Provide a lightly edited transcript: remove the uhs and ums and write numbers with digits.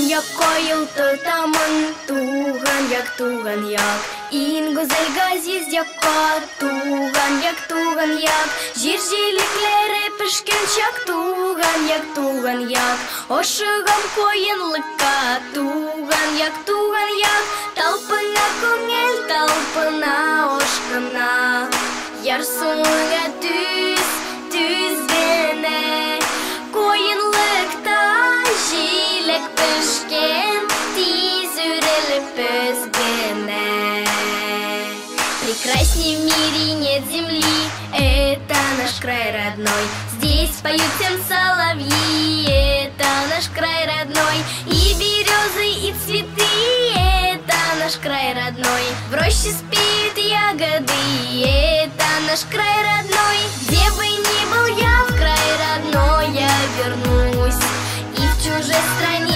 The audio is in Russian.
Якою туган як ин güzel газиз якка туган як жир жиликләре пешкән туган як ашыгам коенлыкка туган як талпына күңел талпына ашкына ярсуңа түз генә коенлыкта җиләк пешкән тиз үрелеп безгенә. Прекрасней в мире нет земли, это наш край родной. Здесь поют всем соловьи, это наш край родной. И березы, и цветы, это наш край родной. В роще спеют ягоды, это наш край родной. Где бы ни был я, в край родной я вернусь. И в чужой стране